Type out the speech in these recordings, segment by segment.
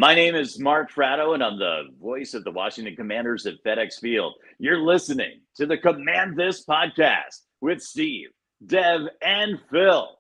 My name is Mark Fratto, and I'm the voice of the Washington Commanders at FedEx Field. You're listening to the Command This podcast with Steve, Dev, and Phil.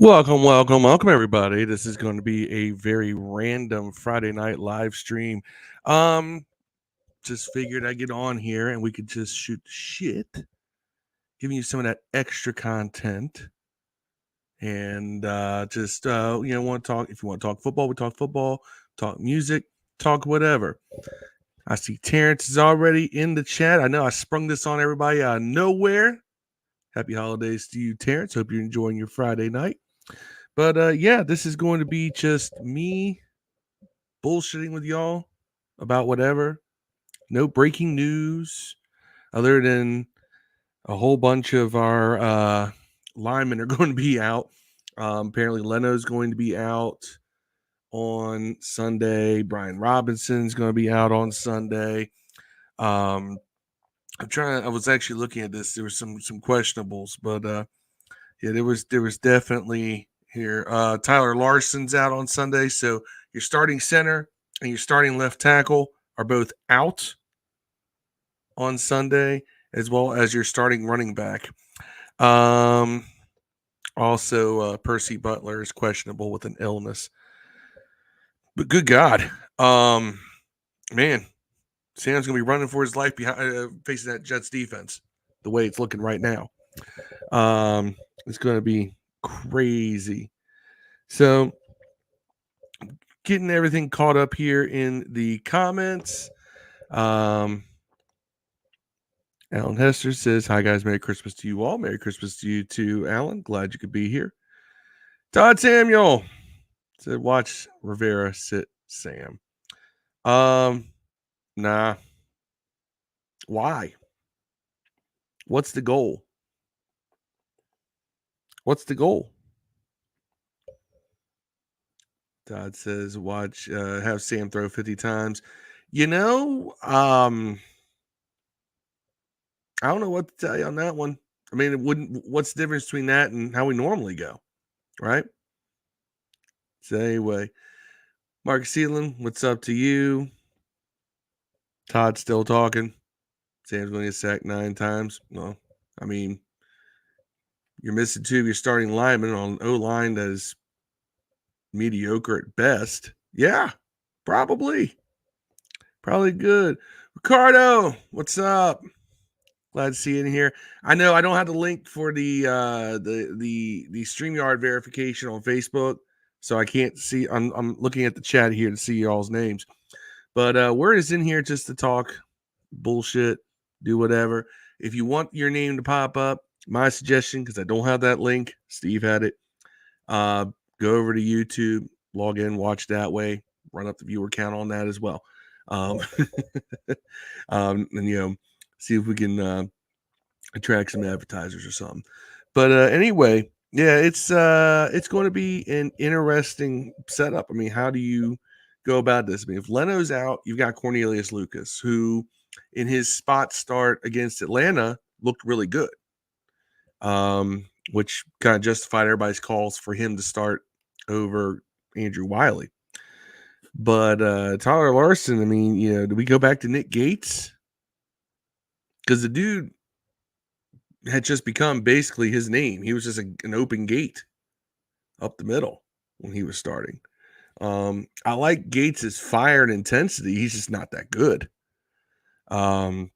Welcome, everybody. This is going to be a very random Friday night live stream. Just figured I'd get on here and we could just shoot shit, giving you some of that extra content. And want to talk. If you want to talk football, we talk football, talk music, talk whatever. I see Terrence is already in the chat. I know I sprung this on everybody out of nowhere. Happy holidays to you, Terrence. Hope you're enjoying your Friday night. But this is going to be just me bullshitting with y'all about whatever. No breaking news other than a whole bunch of our linemen are going to be out. Apparently Leno's going to be out on Sunday. Brian Robinson's going to be out on Sunday. I was actually looking at this. There were some questionables, but there was definitely here. Tyler Larson's out on Sunday, so your starting center and your starting left tackle are both out on Sunday, as well as your starting running back. Also, Percy Butler is questionable with an illness. But good God, man, Sam's going to be running for his life behind facing that Jets defense the way it's looking right now. It's going to be crazy. So, getting everything caught up here in the comments. Alan Hester says, "Hi guys, Merry Christmas to you all. Merry Christmas to you too, Alan. Glad you could be here." Todd Samuel said, "Watch Rivera sit Sam." Nah. Why? What's the goal? Todd says, "Watch, have Sam throw 50 times." I don't know what to tell you on that one. I mean, what's the difference between that and how we normally go, right? So anyway, Mark Seelan, what's up to you? Todd's still talking. Sam's going to get sacked 9 times. No, I mean, you're missing 2 of your starting linemen on O-line that is mediocre at best. Yeah, probably good. Ricardo, what's up? Glad to see you in here. I know I don't have the link for the StreamYard verification on Facebook, so I can't see. I'm looking at the chat here to see y'all's names. But we're just in here just to talk bullshit, do whatever. If you want your name to pop up, my suggestion, because I don't have that link, Steve had it. Go over to YouTube, log in, watch that way, run up the viewer count on that as well. And see if we can attract some advertisers or something. But anyway, yeah, it's going to be an interesting setup. I mean, how do you go about this? I mean, if Leno's out, you've got Cornelius Lucas, who in his spot start against Atlanta looked really good, which kind of justified everybody's calls for him to start over Andrew Wiley. But Tyler Larson, I mean, do we go back to Nick Gates? Because the dude had just become basically his name. He was just an open gate up the middle when he was starting. I like Gates' fire and intensity. He's just not that good. I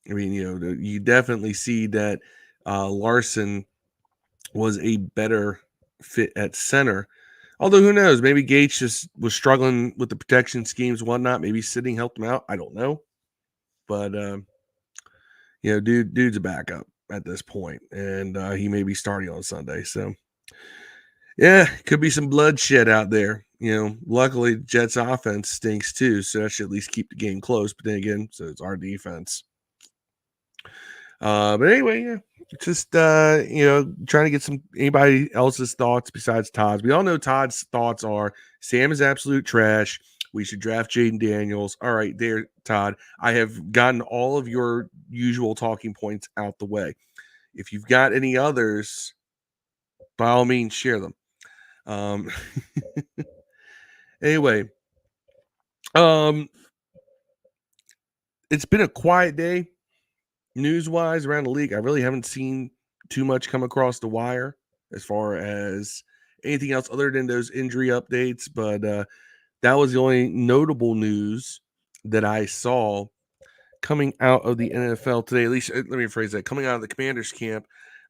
mean, you definitely see that Larson was a better fit at center. Although, who knows? Maybe Gates just was struggling with the protection schemes and whatnot. Maybe sitting helped him out. I don't know. But, dude's a backup at this point, and he may be starting on Sunday. So, yeah, could be some bloodshed out there. Luckily, Jets offense stinks too, so that should at least keep the game close. But then again, so it's our defense. But anyway, yeah, just trying to get anybody else's thoughts besides Todd's. We all know Todd's thoughts are Sam is absolute trash. We should draft Jaden Daniels. All right, there, Todd. I have gotten all of your usual talking points out the way. If you've got any others, by all means, share them. Anyway, it's been a quiet day news-wise around the league. I really haven't seen too much come across the wire as far as anything else other than those injury updates. But that was the only notable news that I saw coming out of the NFL today. At least, let me rephrase that, coming out of the Commanders camp.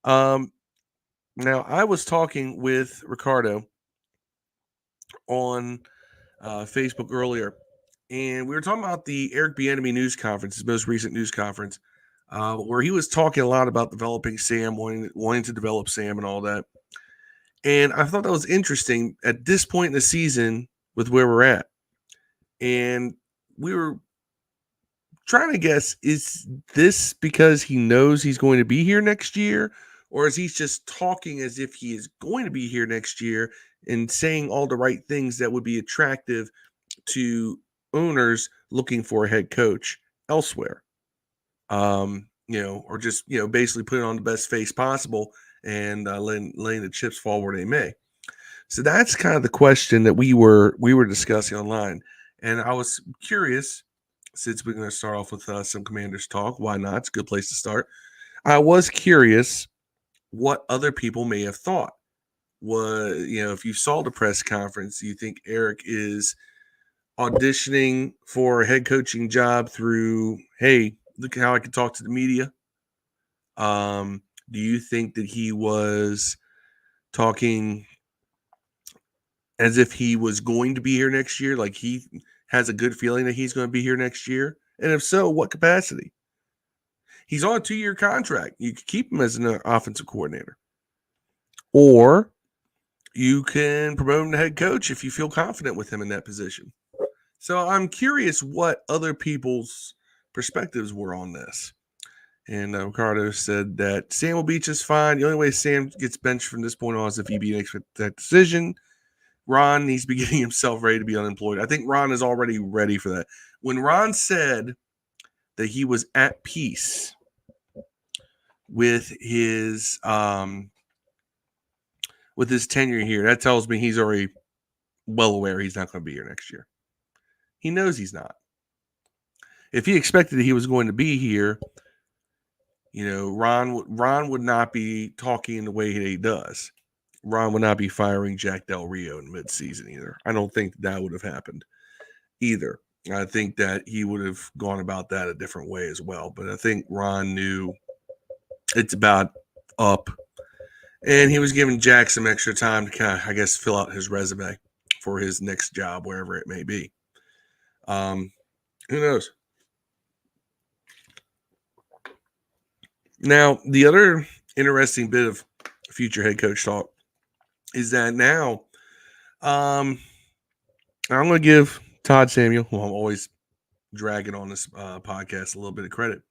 Now, I was talking with Ricardo on Facebook earlier, and we were talking about the Eric Bieniemy news conference, his most recent news conference, where he was talking a lot about developing Sam, wanting to develop Sam and all that. And I thought that was interesting at this point in the season with where we're at. And we were trying to guess, is this because he knows he's going to be here next year? Or is he just talking as if he is going to be here next year and saying all the right things that would be attractive to owners looking for a head coach elsewhere? Or just, basically putting on the best face possible and letting the chips fall where they may. So that's kind of the question that we were discussing online. And I was curious, since we're going to start off with some Commanders talk, why not? It's a good place to start. I was curious what other people may have thought. If you saw the press conference, do you think Eric is auditioning for a head coaching job through, hey, look at how I can talk to the media? Do you think that he was talking as if he was going to be here next year, like he has a good feeling that he's going to be here next year? And if so, what capacity? He's on a 2-year contract. You could keep him as an offensive coordinator. Or you can promote him to head coach if you feel confident with him in that position. So I'm curious what other people's perspectives were on this. And Ricardo said that Sam will be just fine. The only way Sam gets benched from this point on is if he makes that decision. Ron needs to be getting himself ready to be unemployed. I think Ron is already ready for that. When Ron said that he was at peace with his tenure here, that tells me he's already well aware he's not going to be here next year. He knows he's not. If he expected he was going to be here, Ron would not be talking the way he does. Ron would not be firing Jack Del Rio in midseason either. I don't think that would have happened either. I think that he would have gone about that a different way as well. But I think Ron knew it's about up. And he was giving Jack some extra time to kind of, I guess, fill out his resume for his next job, wherever it may be. Who knows? Now, the other interesting bit of future head coach talk is that now I'm going to give Todd Samuel, who I'm always dragging on this podcast, a little bit of credit.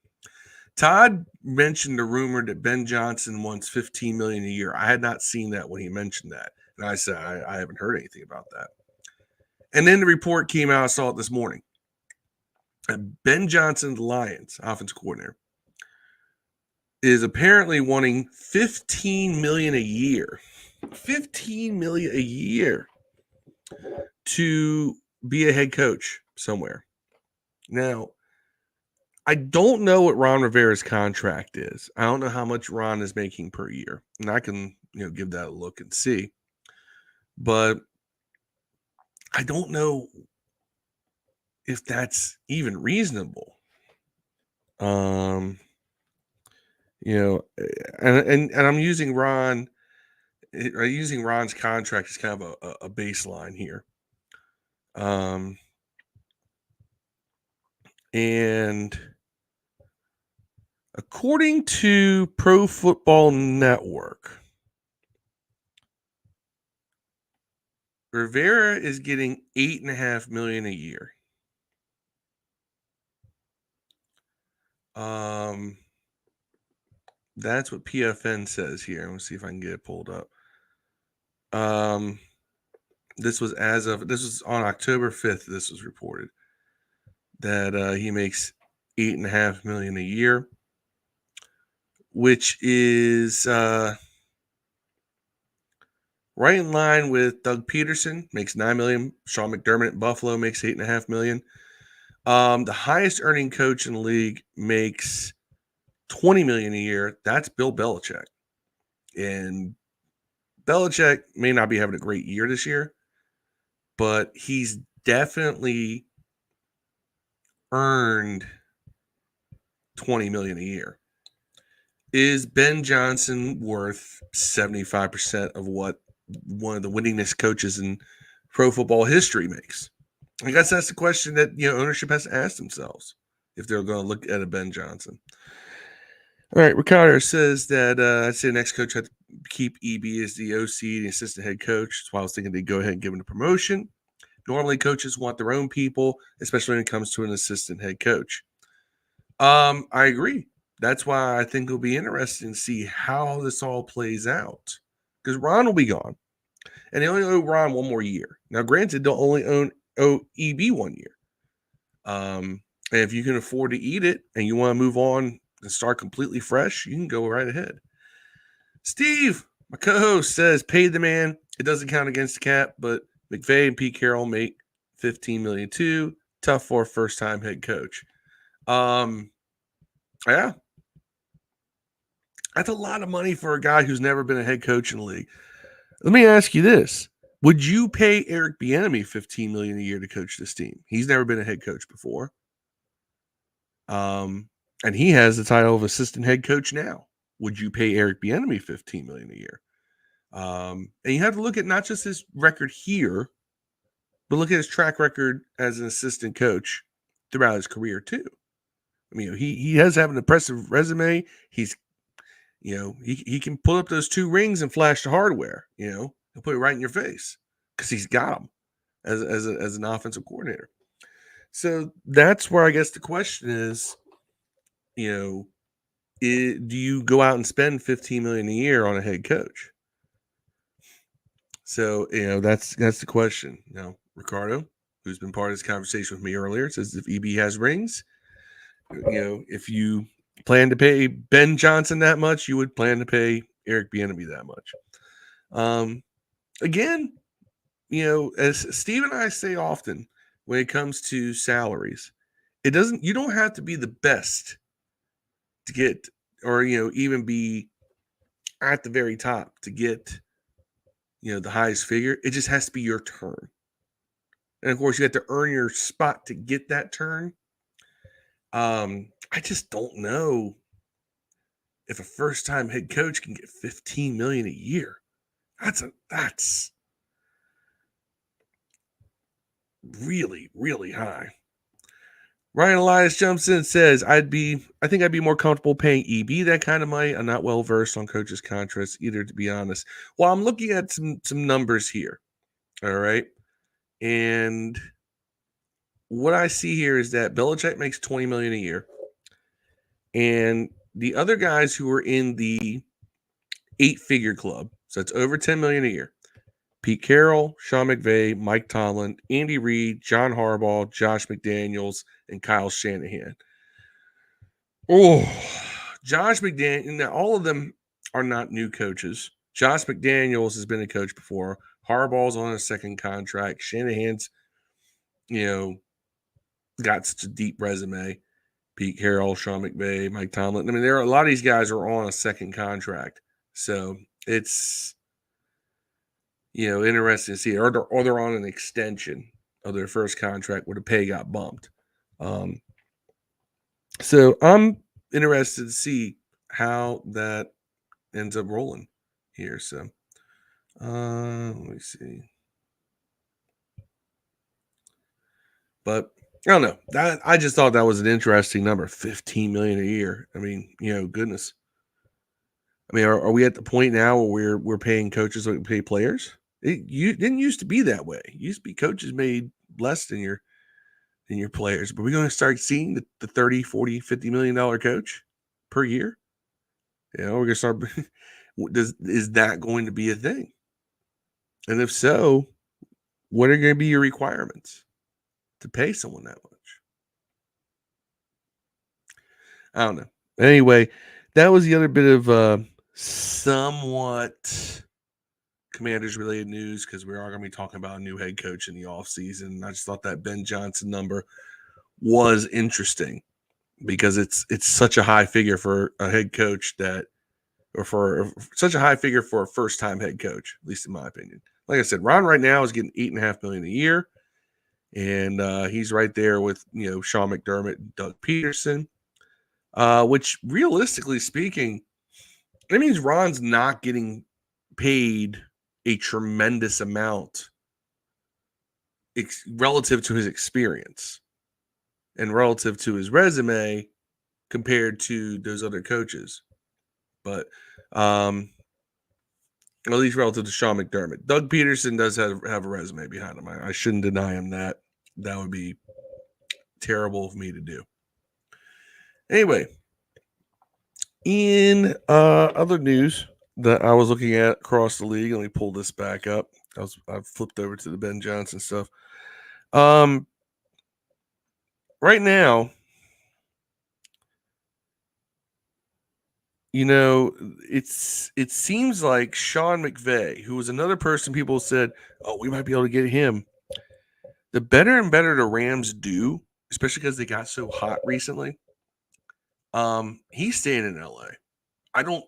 Todd mentioned the rumor that Ben Johnson wants $15 million a year. I had not seen that when he mentioned that. And I said, I haven't heard anything about that. And then the report came out, I saw it this morning. Ben Johnson, the Lions offensive coordinator, is apparently wanting $15 million a year. $15 million a year to be a head coach somewhere. Now, I don't know what Ron Rivera's contract is. I don't know how much Ron is making per year. And I can, give that a look and see. But I don't know if that's even reasonable. And I'm using Ron. Using Ron's contract as kind of a baseline here. And according to Pro Football Network, Rivera is getting $8.5 million a year. That's what PFN says here. Let me see if I can get it pulled up. This was on October 5th. This was reported that he makes $8.5 million a year, which is right in line with Doug Peterson, makes $9 million. Sean McDermott at Buffalo makes $8.5 million. The highest earning coach in the league makes $20 million a year. That's Bill Belichick, and Belichick may not be having a great year this year, but he's definitely earned $20 million a year. Is Ben Johnson worth 75% of what one of the winningest coaches in pro football history makes? I guess that's the question that ownership has to ask themselves if they're going to look at a Ben Johnson. All right, Ricardo says that I'd say the next coach had to keep EB as the OC, the assistant head coach. That's why I was thinking they'd go ahead and give him a promotion. Normally, coaches want their own people, especially when it comes to an assistant head coach. I agree. That's why I think it'll be interesting to see how this all plays out. Because Ron will be gone. And they only owe Ron one more year. Now, granted, they'll only owe EB 1 year. And if you can afford to eat it and you want to move on and start completely fresh, you can go right ahead. Steve, my co-host, says, pay the man. It doesn't count against the cap, but McVay and Pete Carroll make $15 million too. Tough for a first-time head coach. Yeah. That's a lot of money for a guy who's never been a head coach in the league. Let me ask you this. Would you pay Eric Bieniemy $15 million a year to coach this team? He's never been a head coach before. And he has the title of assistant head coach now. Would you pay Eric Bieniemy $15 million a year? And you have to look at not just his record here, but look at his track record as an assistant coach throughout his career too. I mean, he has an impressive resume. He's, he can pull up those 2 rings and flash the hardware. He'll put it right in your face because he's got them as an offensive coordinator. So that's where I guess the question is, do you go out and spend $15 million a year on a head coach? So that's the question. Now, Ricardo, who's been part of this conversation with me earlier, says if EB has rings, if you plan to pay Ben Johnson that much, you would plan to pay Eric Bieniemy that much. Again, as Steve and I say often, when it comes to salaries, you don't have to be the best to get, or even be at the very top to get, the highest figure. It just has to be your turn. And of course, you have to earn your spot to get that turn. I just don't know if a first-time head coach can get $15 million a year. That's really, really high. Ryan Elias jumps in and says, I think I'd be more comfortable paying EB that kind of money. I'm not well versed on coaches' contracts either, to be honest. Well, I'm looking at some numbers here. All right. And what I see here is that Belichick makes $20 million a year. And the other guys who are in the 8-figure club, so it's over $10 million a year: Pete Carroll, Sean McVay, Mike Tomlin, Andy Reid, John Harbaugh, Josh McDaniels, and Kyle Shanahan. Oh, Josh McDaniels. Now, all of them are not new coaches. Josh McDaniels has been a coach before. Harbaugh's on a second contract. Shanahan's, got such a deep resume. Pete Carroll, Sean McVay, Mike Tomlin. I mean, a lot of these guys are on a second contract. So it's, interesting to see. Or they're on an extension of their first contract where the pay got bumped. So I'm interested to see how that ends up rolling here. So let me see. But I don't know. I just thought that was an interesting number, $15 million a year. I mean, goodness. I mean, are we at the point now where we're paying coaches like we pay players? It didn't used to be that way. It used to be coaches made less than your players. But we're going to start seeing the $30, $40, $50 million coach per year. We're going to start. Is that going to be a thing? And if so, what are going to be your requirements to pay someone that much? I don't know. Anyway, that was the other bit of somewhat Commanders related news, because we are going to be talking about a new head coach in the offseason. I just thought that Ben Johnson number was interesting because it's such a high figure for a head coach for such a high figure for a first time head coach, at least in my opinion. Like I said, Ron right now is getting $8.5 million a year, and he's right there with Sean McDermott and Doug Peterson, which realistically speaking, that means Ron's not getting paid a tremendous amount relative to his experience and relative to his resume compared to those other coaches. But at least relative to Sean McDermott. Doug Peterson does have a resume behind him. I shouldn't deny him that. That would be terrible of me to do. Anyway, in other news that I was looking at across the league, let me pull this back up. I flipped over to the Ben Johnson stuff. Right now, it seems like Sean McVay, who was another person people said, oh, we might be able to get him. The better and better the Rams do, especially because they got so hot recently, he's staying in LA. I don't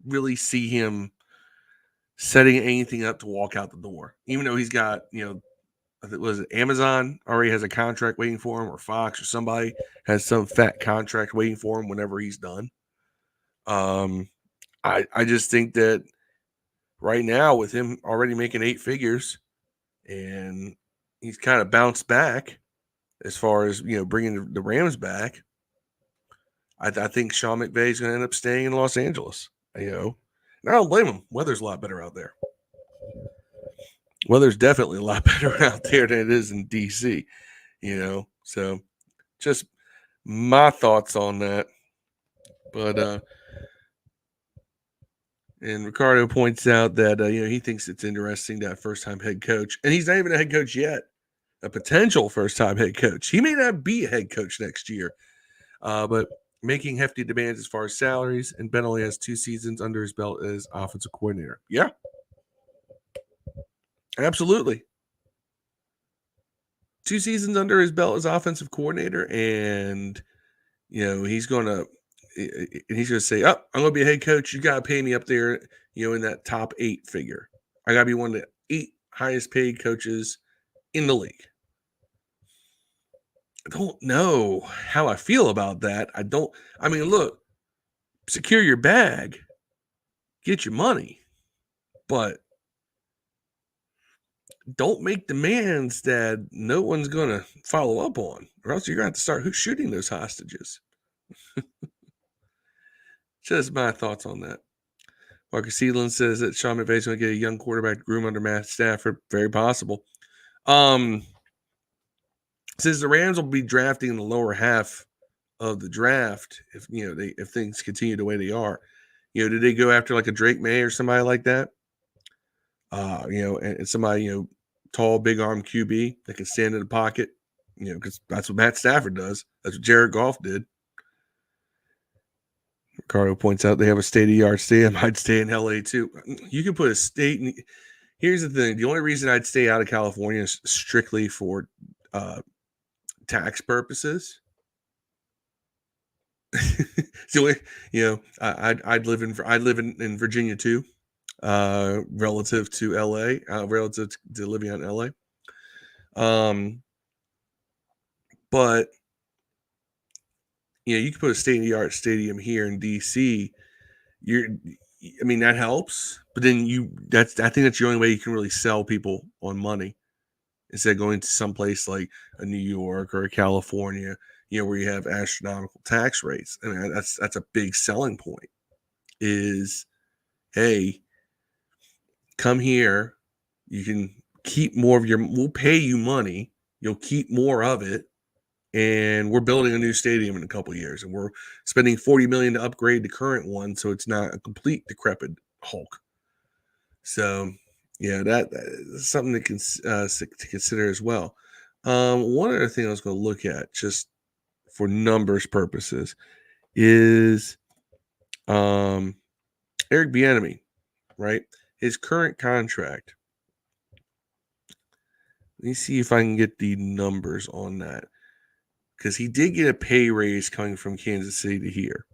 really see him setting anything up to walk out the door, even though he's got, was it Amazon already has a contract waiting for him, or Fox or somebody has some fat contract waiting for him whenever he's done. I just think that right now, with him already making 8 figures and he's kind of bounced back as far as, bringing the Rams back, I think Sean McVay is going to end up staying in Los Angeles, And I don't blame him. Weather's a lot better out there. Weather's definitely a lot better out there than it is in D.C., So just my thoughts on that. But and Ricardo points out that he thinks it's interesting that first-time head coach, and he's not even a head coach yet, a potential first-time head coach. He may not be a head coach next year, but making hefty demands as far as salaries, and Ben only has 2 seasons under his belt as offensive coordinator. Yeah, absolutely. 2 seasons under his belt as offensive coordinator, and he's gonna say, "Oh, I'm gonna be a head coach. You gotta pay me up there, in that top 8 figure. I gotta be one of the 8 highest paid coaches in the league." I don't know how I feel about that. I mean, look, secure your bag, get your money, but don't make demands that no one's gonna follow up on, or else you're gonna have to start shooting those hostages. Just my thoughts on that. Marcus Seeland says that Sean McVay is going to get a young quarterback groom under Matt Stafford. Very possible. Says the Rams will be drafting in the lower half of the draft if things continue the way they are. Did they go after like a Drake May or somebody like that? And somebody tall, big arm QB that can stand in the pocket. Because that's what Matt Stafford does. That's what Jared Goff did. Ricardo points out they have a state-of-the-art stadium. I'd stay in LA too. You can put a state in. Here's the thing. The only reason I'd stay out of California is strictly for tax purposes. So, I'd live in Virginia too, relative to LA, relative to living out in LA. But you can put a state-of-the-art stadium here in DC. That helps, but then I think that's the only way you can really sell people on money, instead of going to some place like a New York or a California, where you have astronomical tax rates. I mean, that's a big selling point is, hey, come here. You can keep more of we'll pay you money. You'll keep more of it. and we're building a new stadium in a couple of years, and we're spending $40 million to upgrade the current one so it's not a complete decrepit hulk. So, yeah, that is something to consider as well. One other thing I was going to look at, just for numbers purposes, is Eric Bieniemy, right? His current contract. Let me see if I can get the numbers on that, because he did get a pay raise coming from Kansas City to here,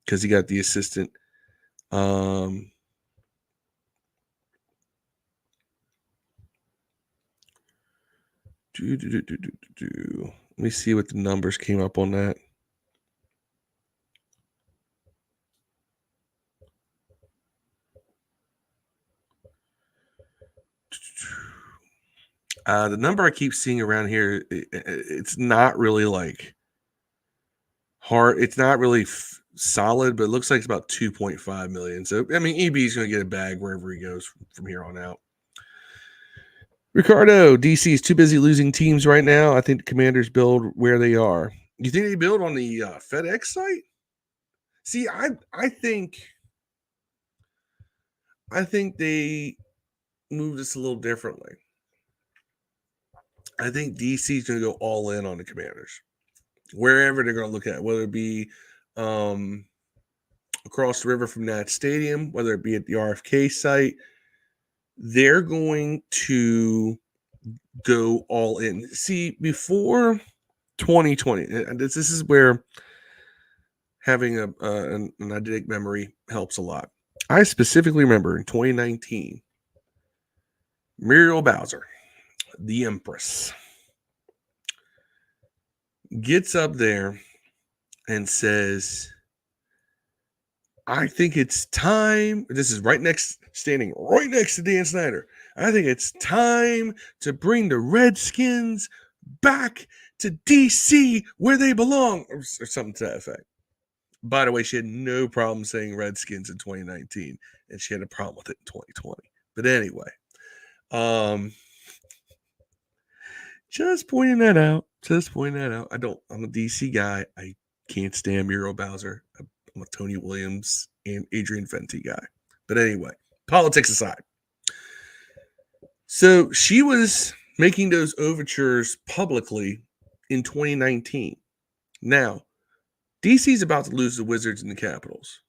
because he got the assistant. Let me see what the numbers came up on that. The number I keep seeing around here, it's not really like hard. It's not really solid, but it looks like it's about 2.5 million. So, I mean, EB is going to get a bag wherever he goes from here on out. Ricardo, DC is too busy losing teams right now. I think the Commanders build where they are. You think they build on the FedEx site? See, I think they move this a little differently. I think DC is going to go all in on the Commanders, wherever they're going to look at, whether it be across the river from that stadium, whether it be at the RFK site. They're going to go all in. See, before 2020, this is where having an eidetic memory helps a lot. I specifically remember in 2019, Muriel Bowser, the Empress, gets up there and says, I think it's time. This is standing right next to Dan Snyder. I think it's time to bring the Redskins back to DC where they belong, or something to that effect. By the way, she had no problem saying Redskins in 2019, and she had a problem with it in 2020. But anyway, just pointing that out. I'm a DC guy. I can't stand Muriel Bowser. I'm a Tony Williams and Adrian Fenty guy. But anyway, politics aside. So she was making those overtures publicly in 2019. Now, DC's about to lose the Wizards and the Capitals.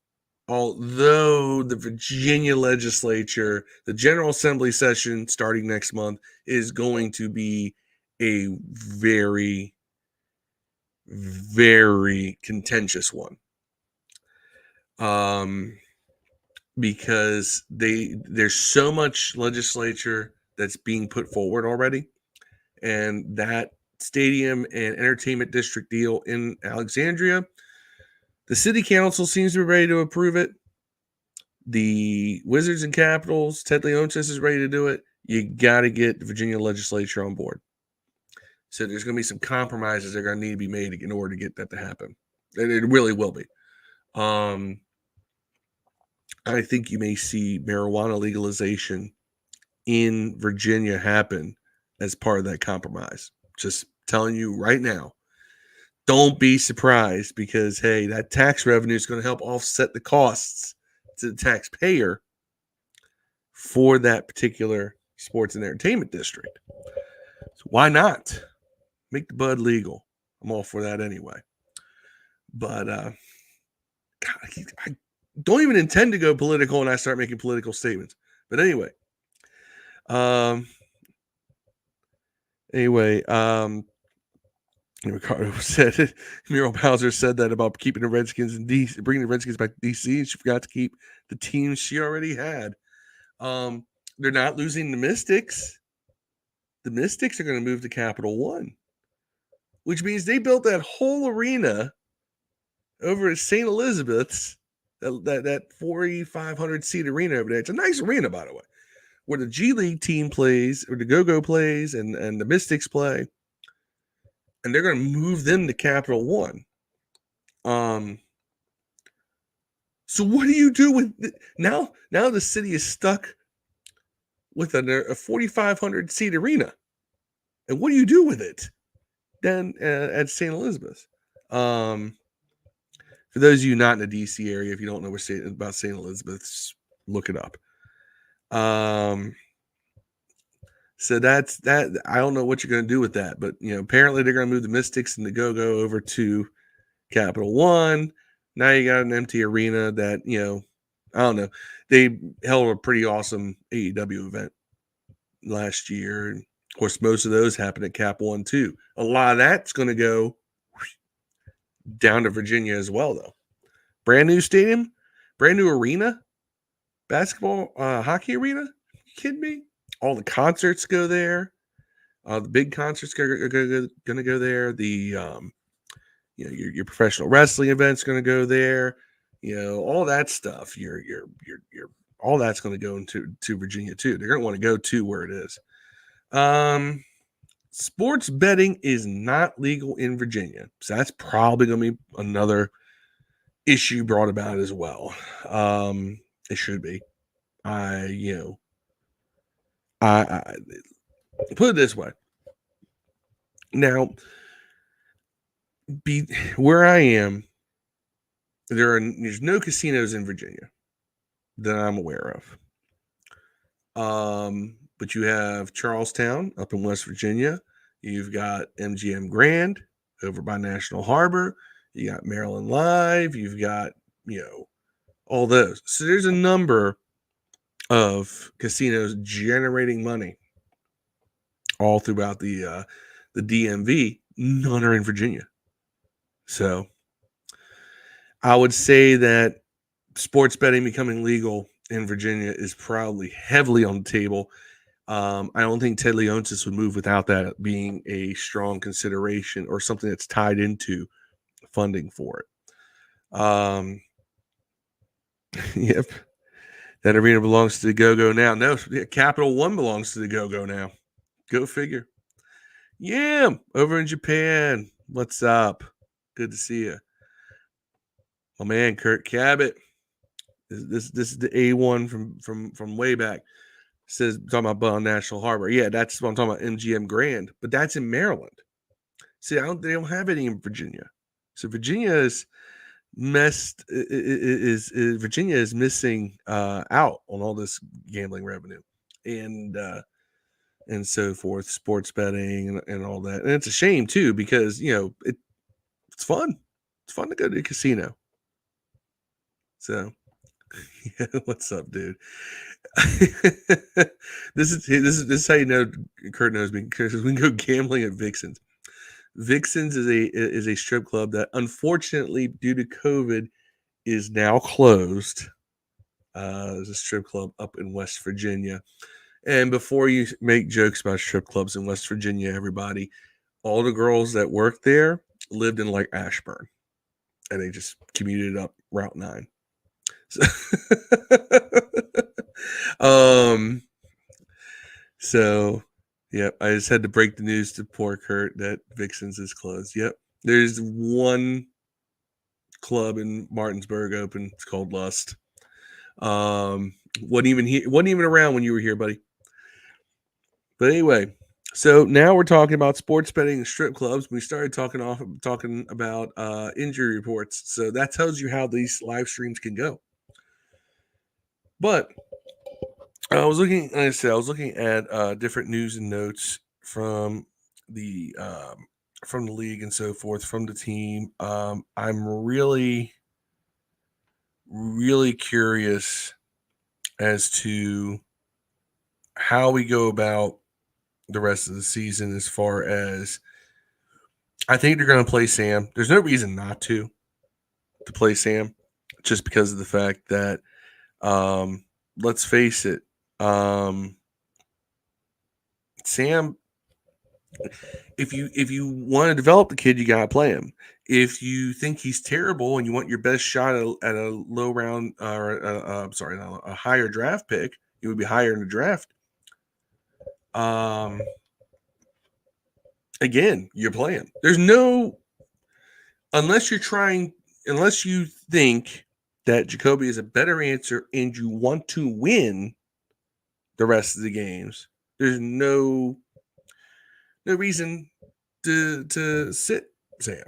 Although the Virginia legislature, the General Assembly session starting next month, is going to be a very, very contentious one. Because there's so much legislature that's being put forward already, and that stadium and entertainment district deal in Alexandria, the city council seems to be ready to approve it. The Wizards and Capitals, Ted Leonsis is ready to do it. You got to get the Virginia legislature on board. So there's going to be some compromises that are going to need to be made in order to get that to happen. And it really will be. I think you may see marijuana legalization in Virginia happen as part of that compromise. Just telling you right now. Don't be surprised, because, hey, that tax revenue is going to help offset the costs to the taxpayer for that particular sports and entertainment district. So why not make the bud legal? I'm all for that anyway. But God, I don't even intend to go political and I start making political statements. But anyway, Ricardo said, Muriel Bowser said that about keeping the Redskins in DC, bringing the Redskins back to DC, and she forgot to keep the teams she already had. They're not losing the Mystics. The Mystics are going to move to Capital One, which means they built that whole arena over at St. Elizabeth's, that 4,500 seat arena over there. It's a nice arena, by the way, where the G League team plays, or the Go-Go plays, and the Mystics play. And they're going to move them to Capital One. So what do you do with now? Now the city is stuck with a 4,500 seat arena, and what do you do with it? than at St. Elizabeth. For those of you not in the DC area, if you don't know about St. Elizabeth, look it up. So that's that. I don't know what you're going to do with that, but apparently they're going to move the Mystics and the Go-Go over to Capital One. Now you got an empty arena that I don't know. They held a pretty awesome AEW event last year. And of course, most of those happened at Cap One too. A lot of that's going to go down to Virginia as well, though. Brand new stadium, brand new arena, basketball, hockey arena. You kidding me? All the concerts go there. The big concerts are going to go there. The your professional wrestling events going to go there. All that stuff. Your all that's going to go to Virginia too. They're going to want to go to where it is. Sports betting is not legal in Virginia, so that's probably going to be another issue brought about as well. It should be. I put it this way. Now, where I am, there's no casinos in Virginia that I'm aware of. But you have Charlestown up in West Virginia. You've got MGM Grand over by National Harbor. You got Maryland Live. You've got, all those. So there's a number of casinos generating money all throughout the DMV. None are in Virginia. So I would say that sports betting becoming legal in Virginia is probably heavily on the table. I don't think Ted Leonsis would move without that being a strong consideration or something that's tied into funding for it. Yep. That arena belongs to the Go-Go now. No, Capital One belongs to the Go-Go now. Go figure. Yeah, over in Japan. What's up? Good to see you. My man, Kurt Cabot. This is the A1 from way back. Says talking about National Harbor. Yeah, that's what I'm talking about. MGM Grand, but that's in Maryland. See, they don't have any in Virginia. So Virginia is Virginia is missing out on all this gambling revenue and so forth, sports betting and all that. And it's a shame too because it's fun. It's fun to go to a casino. So, yeah, what's up, dude? This is how you know Kurt knows me because we can go gambling at Vixen's. Vixen's is a strip club that unfortunately due to COVID is now closed. There's a strip club up in West Virginia. And before you make jokes about strip clubs in West Virginia, everybody, all the girls that worked there lived in like Ashburn. And they just commuted up Route 9. So yep, I just had to break the news to poor Kurt that Vixen's is closed. Yep. There's one club in Martinsburg open. It's called Lust. Wasn't even around when you were here, buddy. But anyway, so now we're talking about sports betting and strip clubs. We started talking about injury reports. So that tells you how these live streams can go. But I was looking at different news and notes from the league and so forth, from the team. I'm really, really curious as to how we go about the rest of the season as far as I think they're going to play Sam. There's no reason not to play Sam just because of the fact that let's face it, Sam, if you want to develop the kid, you got to play him. If you think he's terrible and you want your best shot at a low round or a higher draft pick, it would be higher in the draft. Again, you're playing. There's no, unless you think that Jacoby is a better answer and you want to win the rest of the games, there's no reason to sit Sam.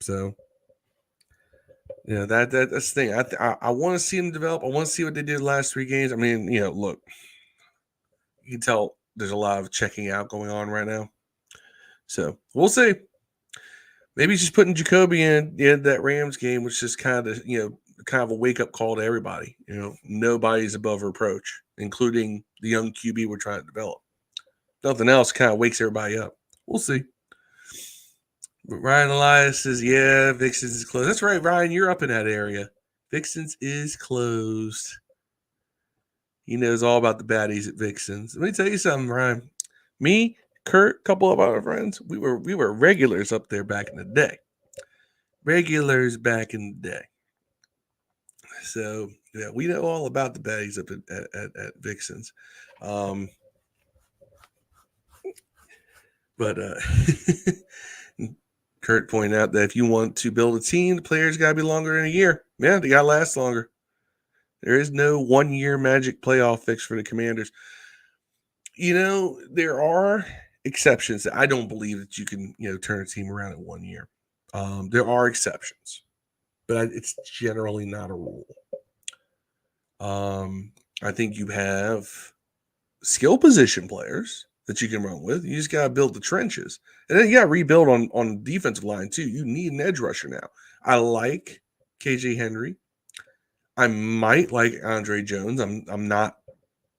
So yeah, that's the thing. I want to see him develop. I want to see what they did the last 3 games. I mean, look, you can tell there's a lot of checking out going on right now. So we'll see. Maybe he's just putting Jacoby in that Rams game, which is kind of kind of a wake up call to everybody. Nobody's above reproach, including the young QB we're trying to develop. Nothing else kind of wakes everybody up. We'll see. But Ryan Elias says, yeah, Vixens is closed. That's right, Ryan. You're up in that area. Vixens is closed. He knows all about the baddies at Vixens. Let me tell you something, Ryan. Me, Kurt, a couple of our friends, we were regulars up there back in the day. Regulars back in the day. So yeah, we know all about the baddies up at Vixens. But Kurt pointed out that if you want to build a team, the players got to be longer than a year. Yeah, they got to last longer. There is no 1 year magic playoff fix for the Commanders. There are exceptions. I don't believe that you can, turn a team around in 1 year. There are exceptions, but it's generally not a rule. I think you have skill position players that you can run with. You just got to build the trenches. And then you got to rebuild on defensive line, too. You need an edge rusher now. I like KJ Henry. I might like Andre Jones. I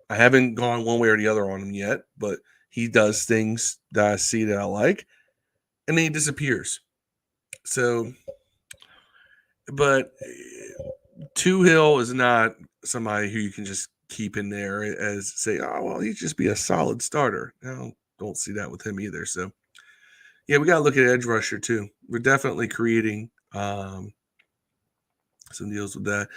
haven't gone one way or the other on him yet, but he does things that I see that I like, and then he disappears. So, but Hill is not somebody who you can just keep in there as say, oh, well, he'd just be a solid starter. I don't see that with him either. So, yeah, we got to look at edge rusher too. We're definitely creating some deals with that.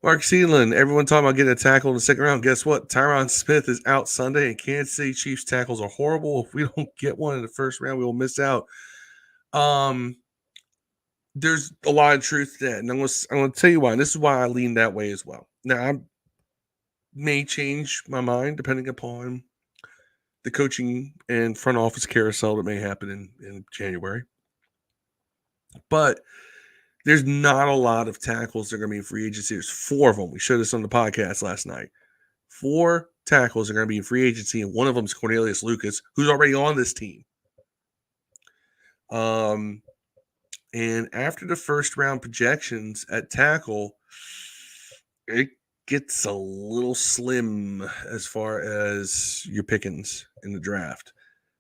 Mark Seeland, everyone talking about getting a tackle in the second round. Guess what? Tyron Smith is out Sunday, and Kansas City Chiefs tackles are horrible. If we don't get one in the first round, we will miss out. There's a lot of truth to that, and I'm going to tell you why. And this is why I lean that way as well. Now, I may change my mind depending upon the coaching and front office carousel that may happen in January. But there's not a lot of tackles that are going to be in free agency. There's 4 of them. We showed this on the podcast last night. 4 tackles are going to be in free agency, and one of them is Cornelius Lucas, who's already on this team. And after the first round projections at tackle, it gets a little slim as far as your pickings in the draft.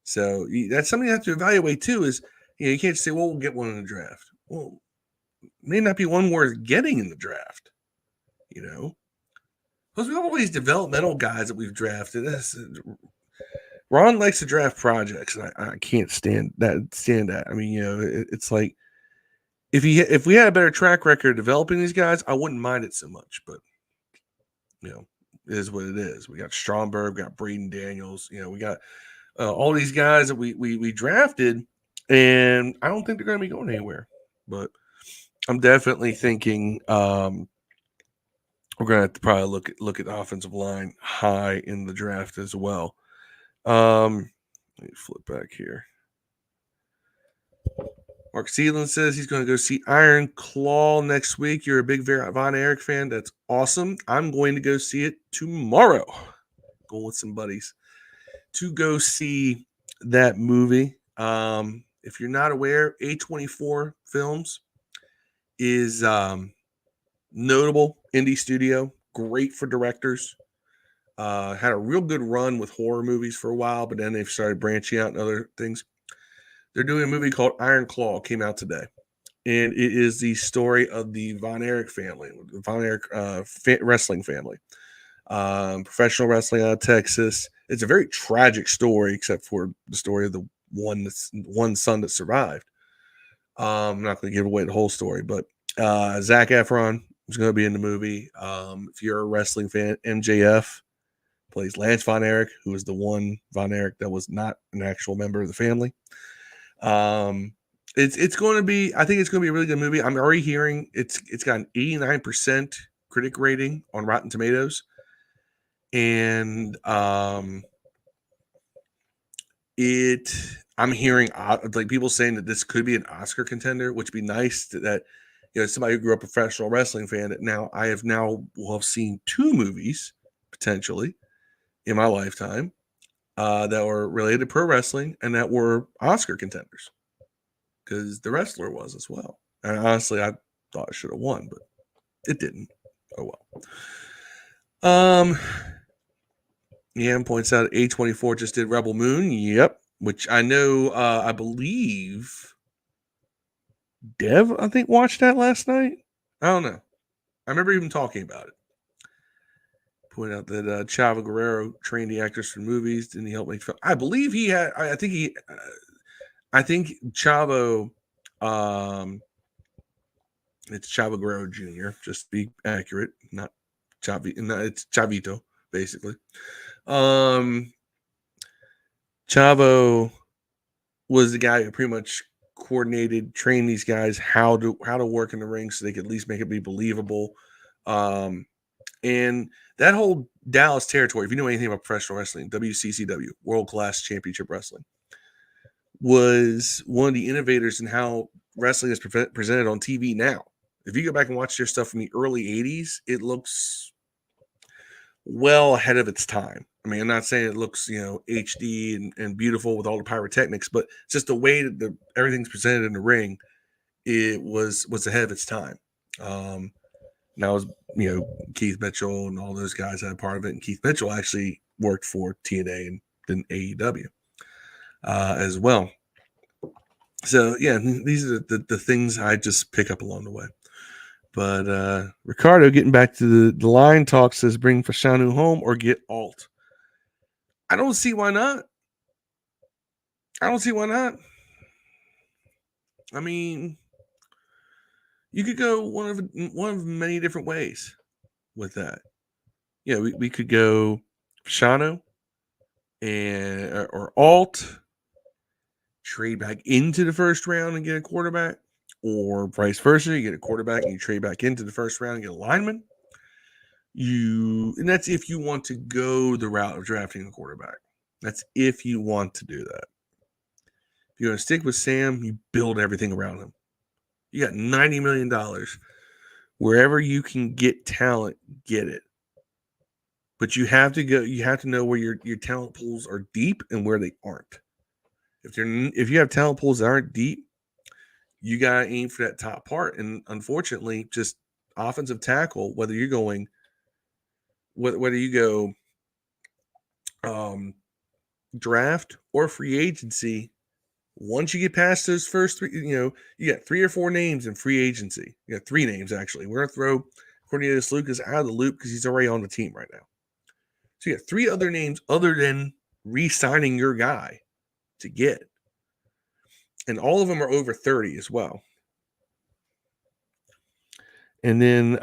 So that's something you have to evaluate too. Is you can't say, well, we'll get one in the draft. Well, may not be one worth getting in the draft. Because we have all these developmental guys that we've drafted. Ron likes to draft projects, and I can't stand that. I mean, it's like if we had a better track record developing these guys, I wouldn't mind it so much. But it is what it is. We got Stromberg, we got Braden Daniels. We got all these guys that we drafted, and I don't think they're going to be going anywhere. But I'm definitely thinking we're going to have to probably look at the offensive line high in the draft as well. Let me flip back here. Mark Seeland says he's going to go see Iron Claw next week. You're a big Von Erich fan. That's awesome. I'm going to go see it tomorrow. Going with some buddies to go see that movie. If you're not aware, A24 Films is notable indie studio. Great for directors. Had a real good run with horror movies for a while, but then they've started branching out and other things. They're doing a movie called Iron Claw. Came out today. And it is the story of the Von Erich family, the Von Erich wrestling family. Professional wrestling out of Texas. It's a very tragic story, except for the story of the one son that survived. I'm not going to give away the whole story, but Zac Efron is going to be in the movie. If you're a wrestling fan, MJF plays Lance Von Erich, who is the one Von Erich that was not an actual member of the family. It's going to be, I think it's going to be a really good movie. I'm already hearing it's got an 89% critic rating on Rotten Tomatoes. And I'm hearing like people saying that this could be an Oscar contender, which would be nice that somebody who grew up a professional wrestling fan that now I have will have seen 2 movies potentially in my lifetime that were related to pro wrestling and that were Oscar contenders, because The Wrestler was as well. And honestly, I thought it should have won, but it didn't. Oh well. Ian points out A24 just did Rebel Moon. Yep. Which I know, I believe Dev, I think, watched that last night. I don't know. I remember even talking about it. Point out that Chavo Guerrero trained the actors for movies. Didn't he help make film? I believe he had. I think Chavo. It's Chavo Guerrero Jr. Just to be accurate, not Chavi. No, it's Chavito, basically. Chavo was the guy who pretty much coordinated, trained these guys how to work in the ring so they could at least make it be believable. And that whole Dallas territory, if you know anything about professional wrestling, WCCW, World Class Championship Wrestling, was one of the innovators in how wrestling is presented on TV now. If you go back and watch their stuff from the early 80s, it looks well ahead of its time. I mean, I'm not saying it looks, HD and beautiful with all the pyrotechnics, but just the way that everything's presented in the ring, it was ahead of its time. Now, Keith Mitchell and all those guys had a part of it, and Keith Mitchell actually worked for TNA and then AEW as well. So, yeah, these are the things I just pick up along the way. But Ricardo, getting back to the line talk, says bring Fashanu home or get Alt. I don't see why not. I mean, you could go one of many different ways with that. We could go Fashanu or Alt, trade back into the first round and get a quarterback, or vice versa. You get a quarterback and you trade back into the first round and get a lineman. And that's if you want to go the route of drafting a quarterback. That's if you want to do that. If you want to stick with Sam, you build everything around him. You got $90 million. Wherever you can get talent, get it. But you have to go. You have to know where your talent pools are deep and where they aren't. If you have talent pools that aren't deep, you gotta aim for that top part. And unfortunately, just offensive tackle, whether you go draft or free agency, once you get past those first 3, you got 3 or 4 names in free agency. You got 3 names actually. We're gonna throw Cornelius Lucas out of the loop because he's already on the team right now. So you got 3 other names other than re-signing your guy to get. And all of them are over 30 as well. And then,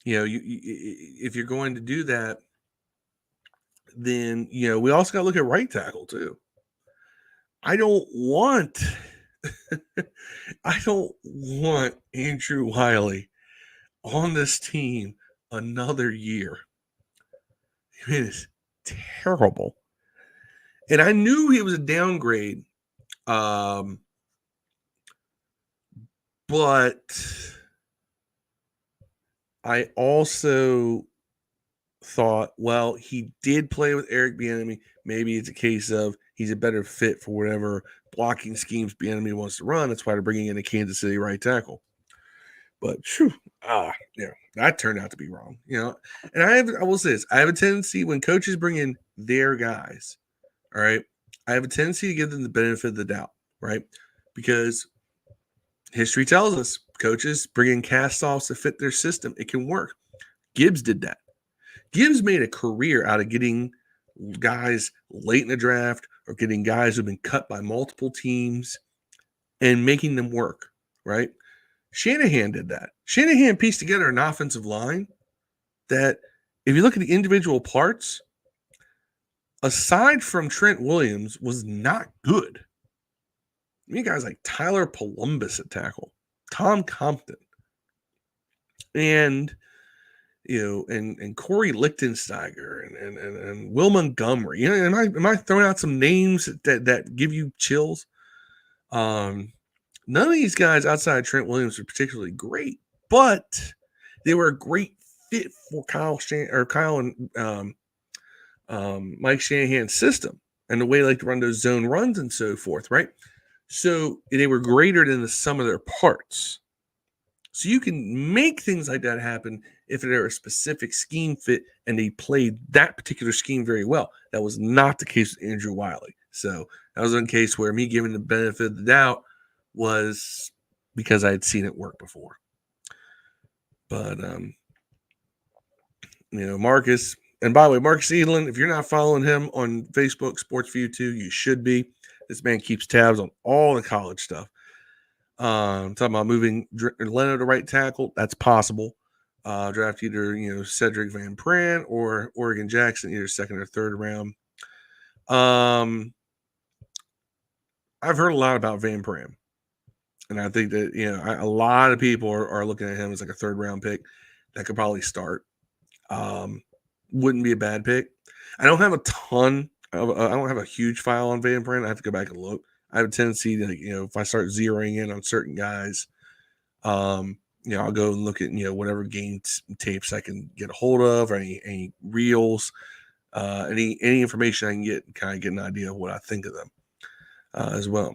if you're going to do that, then, we also got to look at right tackle too. I don't want Andrew Wiley on this team another year. It is terrible. And I knew he was a downgrade. But I also thought, well, he did play with Eric Bieniemy. Maybe it's a case of he's a better fit for whatever blocking schemes Bieniemy wants to run. That's why they're bringing in a Kansas City right tackle. But that turned out to be wrong. And I will say this: I have a tendency when coaches bring in their guys, all right, I have a tendency to give them the benefit of the doubt, right? Because history tells us coaches bring in cast-offs to fit their system. It can work. Gibbs did that. Gibbs made a career out of getting guys late in the draft or getting guys who've been cut by multiple teams and making them work, right? Shanahan did that. Shanahan pieced together an offensive line that, if you look at the individual parts, aside from Trent Williams, was not good. You guys like Tyler Columbus at tackle, Tom Compton. And, and Corey Lichtensteiger and Will Montgomery. Am I throwing out some names that give you chills? None of these guys outside Trent Williams are particularly great, but they were a great fit for Kyle and Mike Shanahan's system and the way they like to run those zone runs and so forth, right? So they were greater than the sum of their parts. So you can make things like that happen if they're a specific scheme fit and they played that particular scheme very well. That was not the case with Andrew Wiley. So that was one case where me giving the benefit of the doubt was because I had seen it work before. But Marcus, and by the way, Marcus Edlin, if you're not following him on Facebook, Sports View 2, you should be. This man keeps tabs on all the college stuff. Talking about moving Leno to right tackle, that's possible. Draft either Cedric Van Pran or Oregon Jackson, either second or third round. I've heard a lot about Van Pran, and I think that a lot of people are looking at him as like a third round pick that could probably start. Wouldn't be a bad pick. I don't have a ton. I don't have a huge file on Van Pran. I have to go back and look. I have a tendency to, if I start zeroing in on certain guys, I'll go and look at, whatever game tapes I can get a hold of, or any reels, any information I can get, and kind of get an idea of what I think of them as well.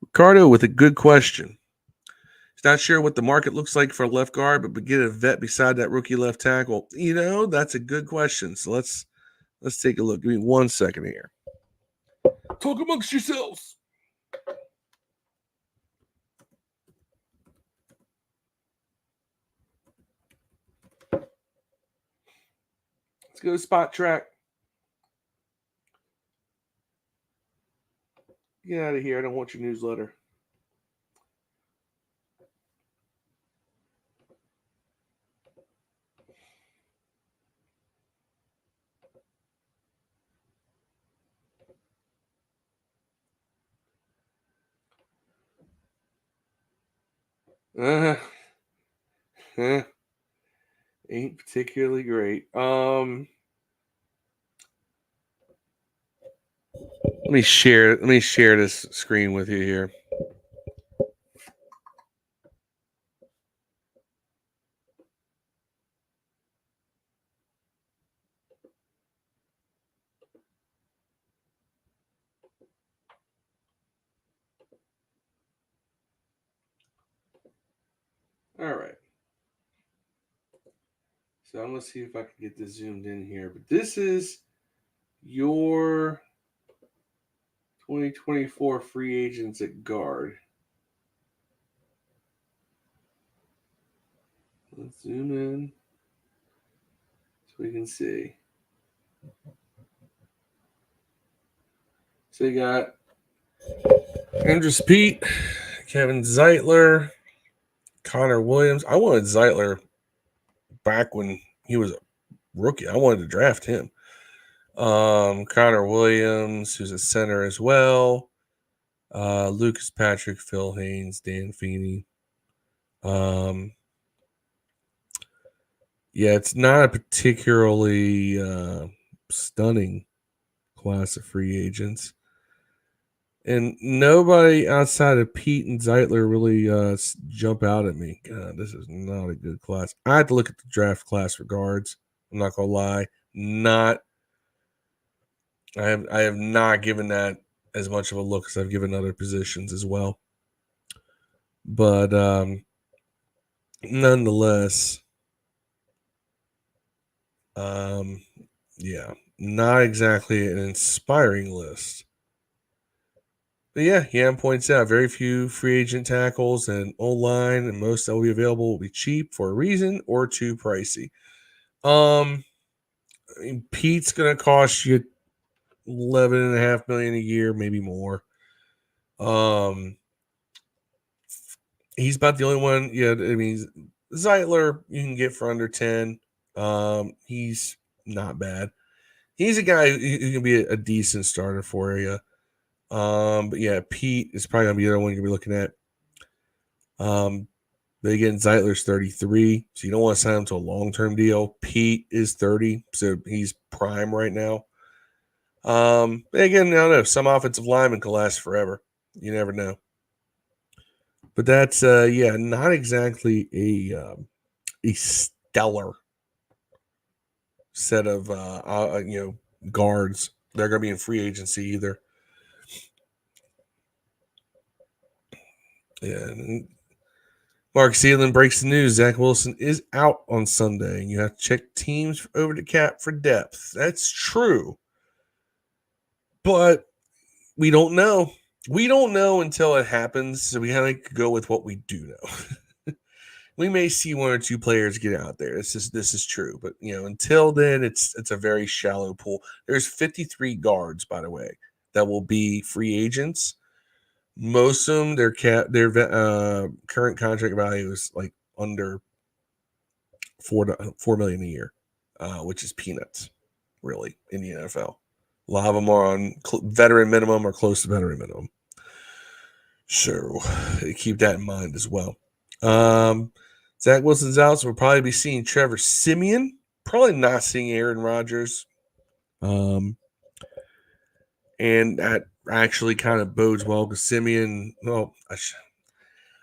Ricardo with a good question. He's not sure what the market looks like for a left guard, but get a vet beside that rookie left tackle. That's a good question. So let's take a look. Give me 1 second here. Talk amongst yourselves. Let's go to Spot Track. Get out of here. I don't want your newsletter. Ain't particularly great. Let me share this screen with you here. All right. So I'm going to see if I can get this zoomed in here. But this is your 2024 free agents at guard. Let's zoom in so we can see. So you got Andrews Pete, Kevin Zeitler, Connor Williams. I wanted Zeitler back when he was a rookie. I wanted to draft him. Connor Williams, who's a center as well. Lucas Patrick, Phil Haynes, Dan Feeney. It's not a particularly stunning class of free agents. And nobody outside of Pete and Zeitler really jump out at me. God, this is not a good class. I had to look at the draft class for guards. I'm not going to lie. I have not given that as much of a look as I've given other positions as well. But nonetheless, not exactly an inspiring list. But Yan points out very few free agent tackles and O-line, and most that will be available will be cheap for a reason or too pricey. Pete's going to cost you $11.5 million a year, maybe more. He's about the only one. Zeitler you can get for under 10. He's not bad. He's a guy who can be a decent starter for you. But Pete is probably gonna be the other one you're gonna be looking at. Then again, Zeitler's 33, so you don't want to sign him to a long-term deal. Pete is 30, so he's prime right now. Again, I don't know. Some offensive linemen can last forever. You never know. But that's not exactly a stellar set of guards. They're going to be in free agency either. And Mark Seeland breaks the news. Zach Wilson is out on Sunday. You have to check teams over the cap for depth. That's true. But we don't know. We don't know until it happens. So we have to go with what we do know. We may see one or two players get out there. This is true. But until then, it's a very shallow pool. There's 53 guards, by the way, that will be free agents. Most of them, their current contract value is like under $4 million a year, which is peanuts, really, in the NFL. A lot of them are on veteran minimum or close to veteran minimum. So keep that in mind as well. Zach Wilson's out, so we'll probably be seeing Trevor Siemian. Probably not seeing Aaron Rodgers. And that actually kind of bodes well because Siemian, well,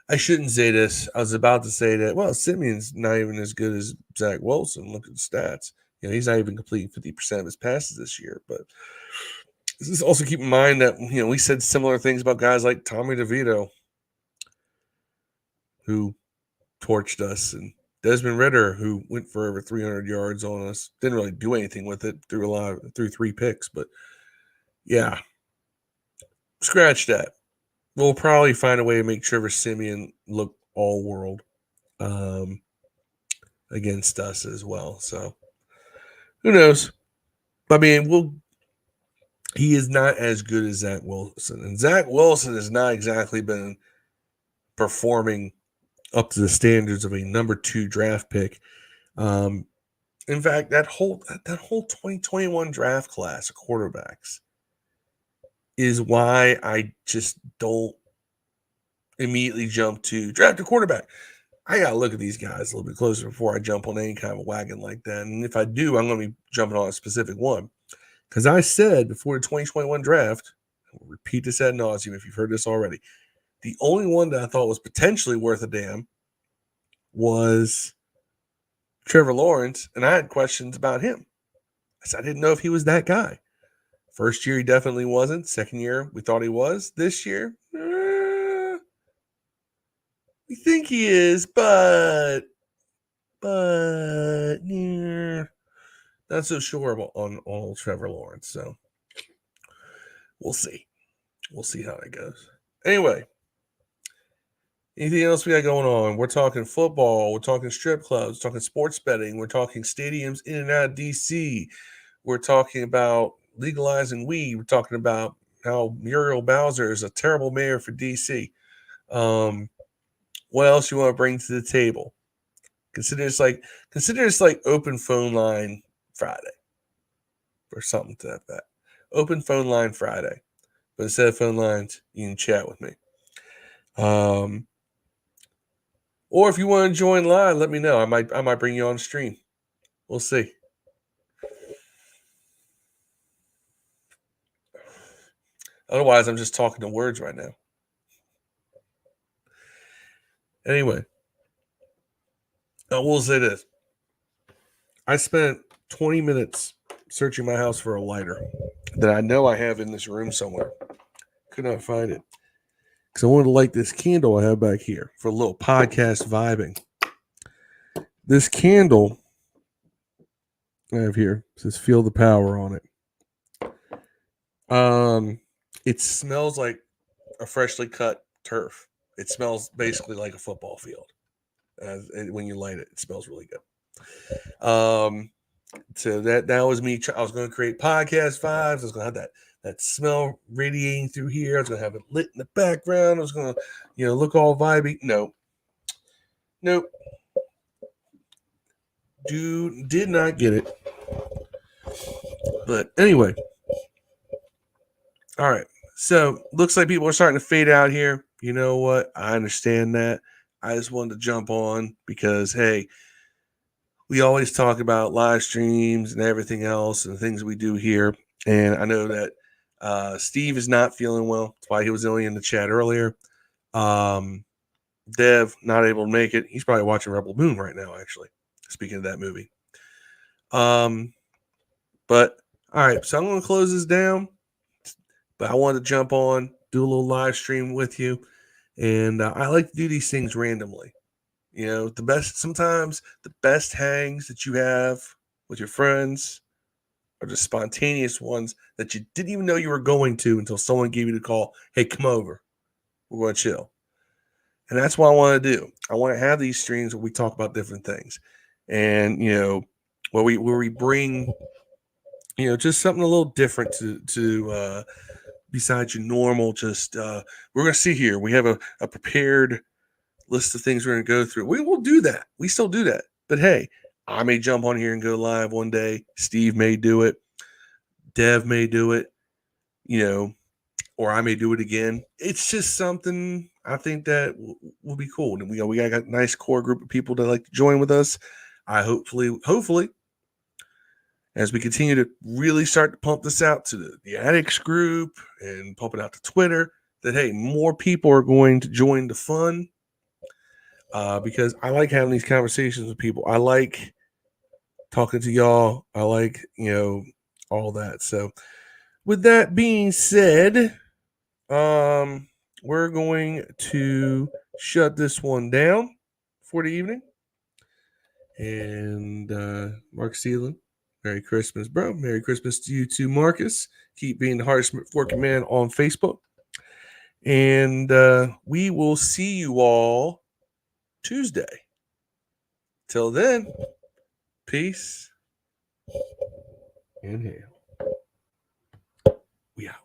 I shouldn't say this. I was about to say that, well, Simeon's not even as good as Zach Wilson. Look at the stats. He's not even completing 50% of his passes this year. But also keep in mind that, we said similar things about guys like Tommy DeVito, who torched us, and Desmond Ridder, who went for over 300 yards on us. Didn't really do anything with it through 3 picks. But, yeah, scratch that. We'll probably find a way to make Trevor Siemian look all world against us as well. So who knows? I mean, he is not as good as Zach Wilson. And Zach Wilson has not exactly been performing up to the standards of a number 2 draft pick. In fact, that whole 2021 draft class of quarterbacks is why I just don't immediately jump to draft a quarterback. I got to look at these guys a little bit closer before I jump on any kind of a wagon like that. And if I do, I'm going to be jumping on a specific one. Because I said before the 2021 draft, I'll repeat this ad nauseum if you've heard this already, the only one that I thought was potentially worth a damn was Trevor Lawrence, and I had questions about him. I didn't know if he was that guy. First year, he definitely wasn't. Second year, we thought he was. This year, we think he is, but yeah, not so sure on old Trevor Lawrence. So we'll see. We'll see how that goes. Anyway, anything else we got going on? We're talking football. We're talking strip clubs. We're talking sports betting. We're talking stadiums in and out of D.C. We're talking about legalizing weed. We're talking about how Muriel Bowser is a terrible mayor for D.C. What else you want to bring to the table? Consider this like open phone line Friday or something to that effect. Open phone line Friday, but instead of phone lines, you can chat with me. Or if you want to join live, let me know. I might bring you on stream. We'll see. Otherwise, I'm just talking to words right now. Anyway, I will say this. I spent 20 minutes searching my house for a lighter that I know I have in this room somewhere. Could not find it. Because I wanted to light this candle I have back here for a little podcast vibing. This candle I have here says "Feel the Power" on it. It smells like a freshly cut turf. It smells basically like a football field. When you light it, it smells really good. So that was me. I was going to create podcast vibes. I was going to have that smell radiating through here. I was going to have it lit in the background. I was going to, look all vibey. Nope. Did not get it. But anyway. All right. So looks like people are starting to fade out here. You know what? I understand that. I just wanted to jump on because, hey, we always talk about live streams and everything else and the things we do here. And I know that Steve is not feeling well. That's why he was only in the chat earlier. Dev, not able to make it. He's probably watching Rebel Moon right now, actually, speaking of that movie. But, all right, so I'm going to close this down. But I wanted to jump on, do a little live stream with you. And I like to do these things randomly. You know, sometimes the best hangs that you have with your friends are the spontaneous ones that you didn't even know you were going to until someone gave you the call. Hey, come over. We're going to chill. And that's what I want to do. I want to have these streams where we talk about different things. And, you know, where we bring, you know, just something a little different to besides your normal just we're going to see here. We have a prepared list of things we're going to go through. We will do that. We still do that. But hey, I may jump on here and go live one day. Steve may do it. Dev may do it, you know, or I may do it again. It's just something I think that will be cool. And we got a nice core group of people that like to join with us. I hopefully, as we continue to really start to pump this out to the Addicts group and pump it out to Twitter, that, hey, more people are going to join the fun. Because I like having these conversations with people. I like talking to y'all. I like, you know, all that. So with that being said, we're going to shut this one down for the evening. And Mark Seelan, Merry Christmas, bro. Merry Christmas to you too, Marcus. Keep being the hardest working man on Facebook. And we will see you all Tuesday. Till then, peace. Inhale. We out.